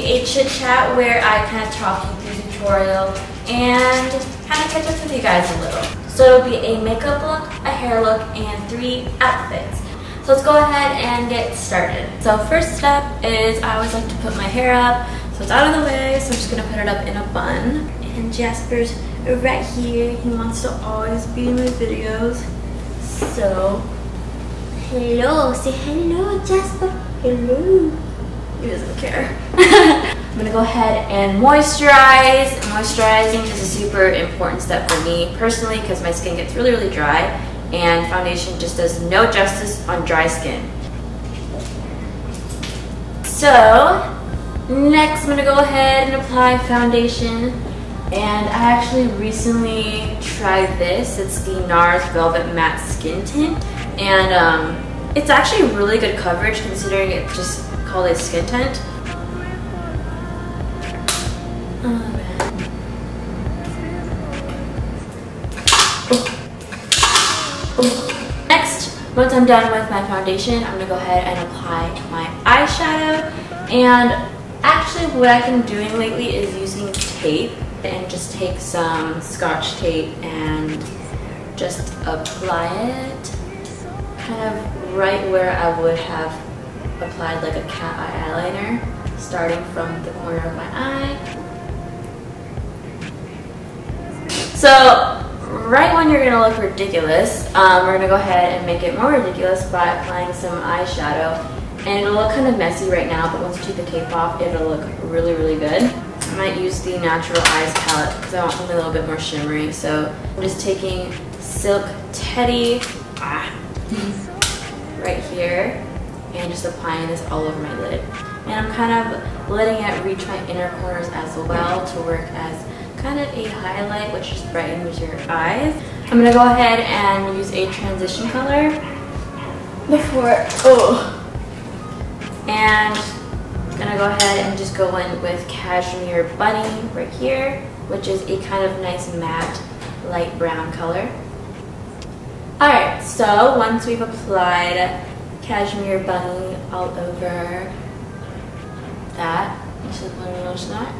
a chit chat where I kind of talk you through the tutorial and kind of catch up with you guys a little. So it'll be a makeup look, a hair look, and 3 outfits. So let's go ahead and get started. So first step is I always like to put my hair up so it's out of the way, so I'm just going to put it up in a bun. And Jasper's right here. He wants to always be in my videos. So, hello. Say hello, Jasper. Hello. He doesn't care. I'm going to go ahead and moisturize. Moisturizing is a super important step for me personally because my skin gets really, really dry. And foundation just does no justice on dry skin. So, next I'm going to go ahead and apply foundation. And I actually recently tried this. It's the NARS Velvet Matte Skin Tint. And it's actually really good coverage considering it's just called a skin tint. Next, once I'm done with my foundation, I'm going to go ahead and apply my eyeshadow. And actually what I've been doing lately is using tape. And just take some Scotch tape and just apply it kind of right where I would have applied like a cat eye eyeliner, starting from the corner of my eye. So right when you're gonna look ridiculous, we're gonna go ahead and make it more ridiculous by applying some eyeshadow. And it'll look kind of messy right now, but once you take the tape off, it'll look really, really good. I might use the Natural Eyes palette because I want something a little bit more shimmery. So I'm just taking Silk Teddy right here and just applying this all over my lid. And I'm kind of letting it reach my inner corners as well to work as kind of a highlight, which just brightens your eyes. I'm going to go ahead and use a transition color before, and I'm gonna go ahead and just go in with Cashmere Bunny right here, which is a kind of nice matte light brown color. Alright, so once we've applied Cashmere Bunny all over that, this is one little snack.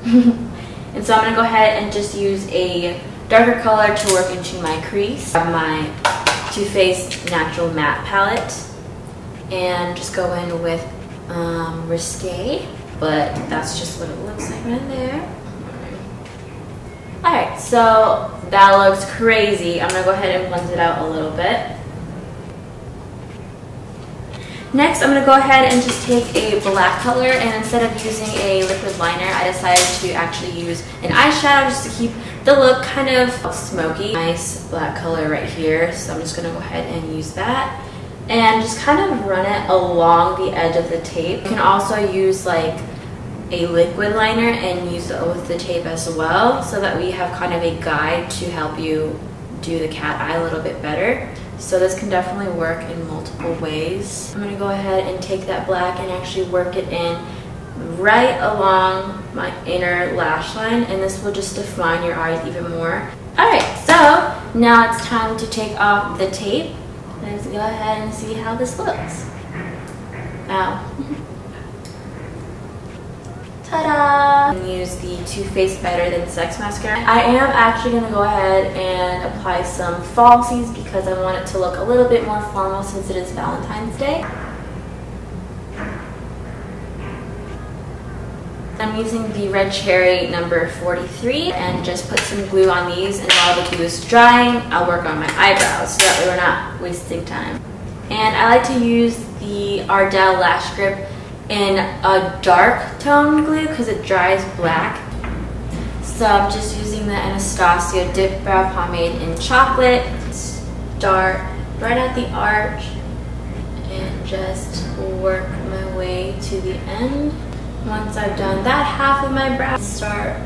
And so I'm gonna go ahead and just use a darker color to work into my crease. I have my TooFaced Natural Matte palette and just go in with Risque, but that's just what it looks like right there. Alright, so that looks crazy. I'm going to go ahead and blend it out a little bit. Next, I'm going to go ahead and just take a black color, and instead of using a liquid liner, I decided to actually use an eyeshadow just to keep the look kind of smoky. Nice black color right here, so I'm just going to go ahead and use that. And just kind of run it along the edge of the tape. You can also use like a liquid liner and use it with the tape as well, so that we have kind of a guide to help you do the cat eye a little bit better. So this can definitely work in multiple ways. I'm going to go ahead and take that black and actually work it in right along my inner lash line, and this will just define your eyes even more. Alright, so now it's time to take off the tape. Let's go ahead and see how this looks. Ow. Ta-da! Use the TooFaced Better Than Sex mascara. I am actually going to go ahead and apply some falsies because I want it to look a little bit more formal since it is Valentine's Day. I'm using the Red Cherry number 43 and just put some glue on these, and while the glue is drying, I'll work on my eyebrows so that way we're not wasting time. And I like to use the Ardell Lash Grip in a dark tone glue because it dries black. So I'm just using the Anastasia Dip Brow Pomade in Chocolate. Start right at the arch and just work my way to the end. Once I've done that half of my brow, start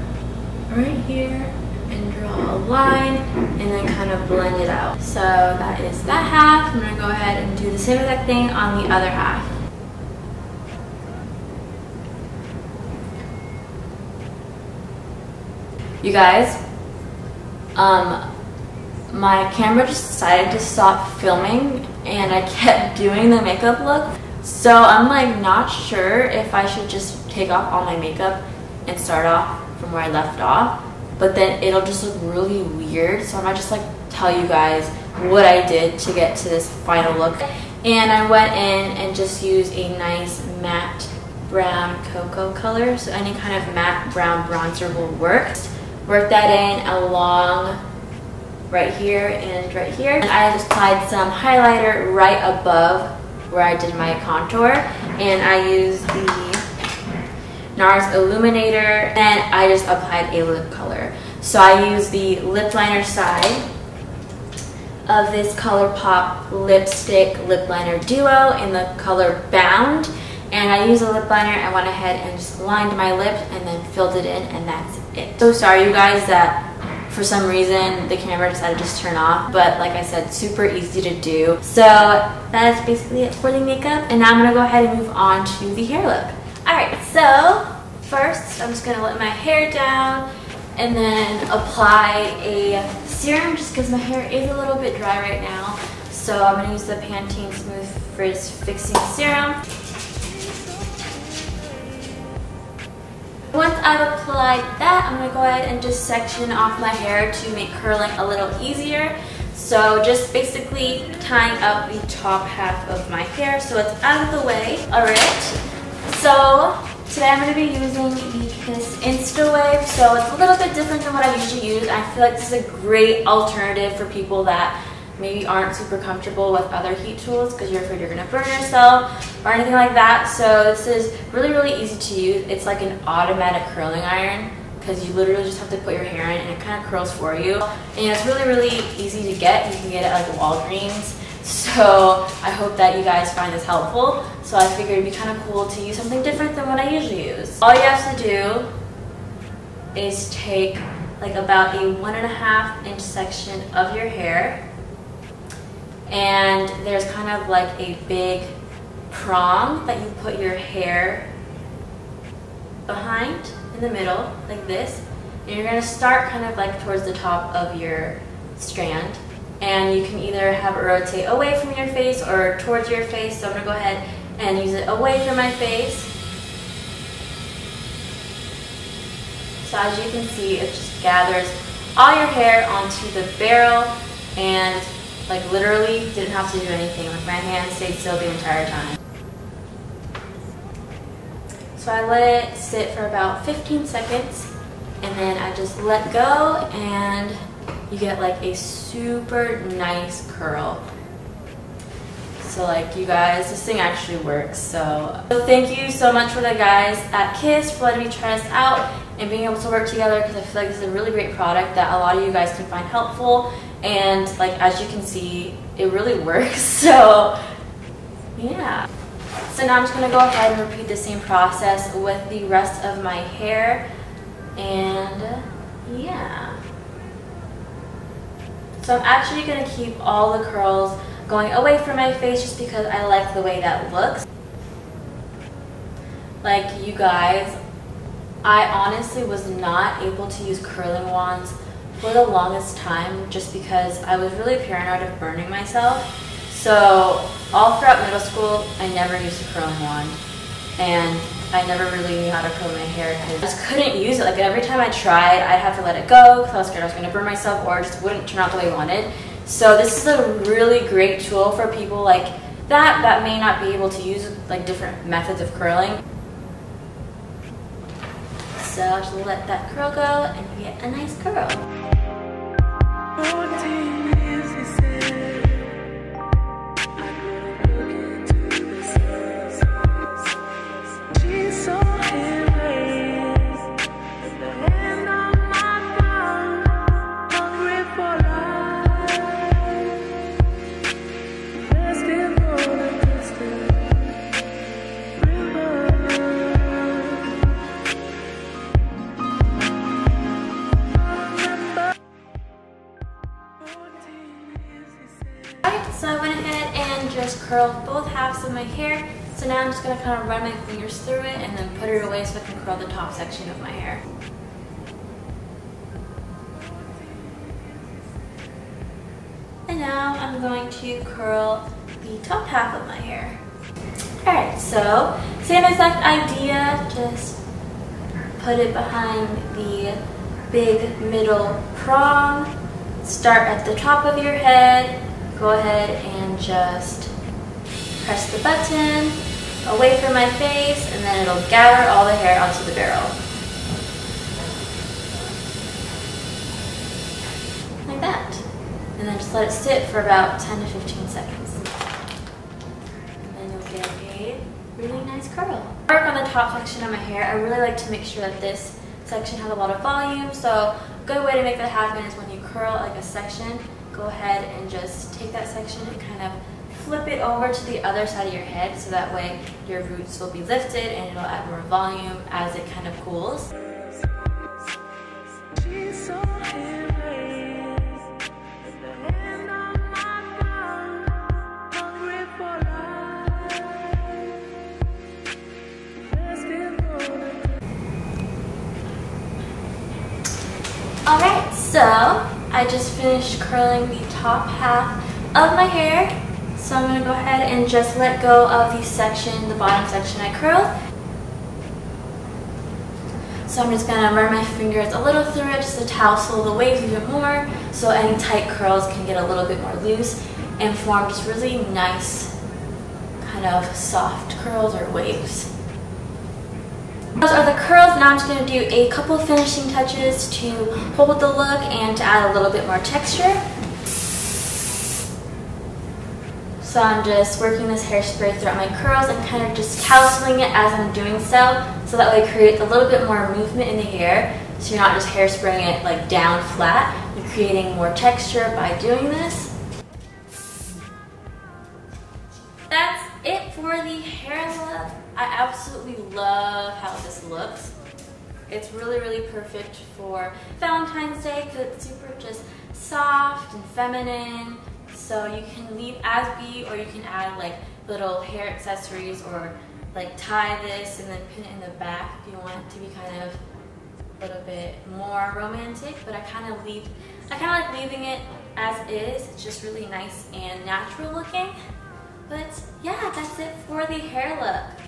right here and draw a line and then kind of blend it out. So that is that half. I'm going to go ahead and do the same exact thing on the other half. You guys, my camera just decided to stop filming and I kept doing the makeup look. So I'm like not sure if I should just take off all my makeup and start off from where I left off, but then it'll just look really weird. So I might just like tell you guys what I did to get to this final look. And I went in and just used a nice matte brown cocoa color, so any kind of matte brown bronzer will work. Work that in along right here and right here. And I just applied some highlighter right above where I did my contour, and I used the NARS Illuminator, and I just applied a lip color. So I used the lip liner side of this Colourpop Lipstick Lip Liner Duo in the color Bound, and I used a lip liner. I went ahead and just lined my lip and then filled it in, and that's it. So sorry you guys that for some reason the camera decided to just turn off, but like I said, super easy to do. So that is basically it for the makeup, and now I'm gonna go ahead and move on to the hair look. Alright, so first I'm just gonna let my hair down and then apply a serum just because my hair is a little bit dry right now. So I'm gonna use the Pantene Smooth Frizz Fixing Serum. Once I've applied that, I'm gonna go ahead and just section off my hair to make curling a little easier. So just basically tying up the top half of my hair so it's out of the way. Alright, so today I'm going to be using the Kiss Instawave. So it's a little bit different than what I usually use. I feel like this is a great alternative for people that maybe aren't super comfortable with other heat tools because you're afraid you're going to burn yourself or anything like that. So this is really, really easy to use. It's like an automatic curling iron because you literally just have to put your hair in and it kind of curls for you. And it's really, really easy to get. You can get it at like Walgreens. So I hope that you guys find this helpful. So I figured it'd be kind of cool to use something different than what I usually use. All you have to do is take like about a 1.5 inch section of your hair, and there's kind of like a big prong that you put your hair behind in the middle like this, and you're going to start kind of like towards the top of your strand, and you can either have it rotate away from your face or towards your face. So I'm going to go ahead and use it away from my face. So as you can see, it just gathers all your hair onto the barrel, and like literally didn't have to do anything. Like my hand stayed still the entire time. So I let it sit for about 15 seconds, and then I just let go, and you get like a super nice curl. So like you guys, this thing actually works. So thank you so much for the guys at Kiss for letting me try this out and being able to work together, because I feel like this is a really great product that a lot of you guys can find helpful. And like as you can see, it really works. So yeah. So now I'm just going to go ahead and repeat the same process with the rest of my hair. And yeah. So I'm actually going to keep all the curls going away from my face just because I like the way that looks. Like you guys, I honestly was not able to use curling wands for the longest time just because I was really paranoid of burning myself. So all throughout middle school, I never used a curling wand, and I never really knew how to curl my hair because I just couldn't use it. Like every time I tried, I'd have to let it go because I was scared I was going to burn myself or it just wouldn't turn out the way I wanted. So this is a really great tool for people like that may not be able to use like different methods of curling. So I'll just let that curl go and you get a nice curl. So I went ahead and just curled both halves of my hair. So now I'm just going to kind of run my fingers through it and then put it away so I can curl the top section of my hair. And now I'm going to curl the top half of my hair. Alright, so same exact idea, just put it behind the big middle prong. Start at the top of your head. Go ahead and just press the button away from my face, and then it'll gather all the hair onto the barrel. Like that. And then just let it sit for about 10 to 15 seconds. And then you'll get a really nice curl. Work on the top section of my hair. I really like to make sure that this section has a lot of volume, so a good way to make that happen is when you curl like a section, go ahead and just take that section and kind of flip it over to the other side of your head, so that way your roots will be lifted and it'll add more volume as it kind of cools. Alright, so I just finished curling the top half of my hair. So I'm going to go ahead and just let go of the section, the bottom section I curled. So I'm just going to run my fingers a little through it just to tousle the waves even more, so any tight curls can get a little bit more loose and form just really nice kind of soft curls or waves. Those are the curls. Now I'm just going to do a couple finishing touches to hold the look and to add a little bit more texture. So I'm just working this hairspray throughout my curls and kind of just tousling it as I'm doing so that way it creates a little bit more movement in the hair, so you're not just hairspraying it like down flat. You're creating more texture by doing this. That's it for the hair look. I absolutely love how this looks. It's really, really perfect for Valentine's Day because it's super just soft and feminine. So you can leave as be, or you can add like little hair accessories, or like tie this and then pin it in the back if you want it to be kind of a little bit more romantic. But I kind of like leaving it as is. It's just really nice and natural looking. But yeah, that's it for the hair look.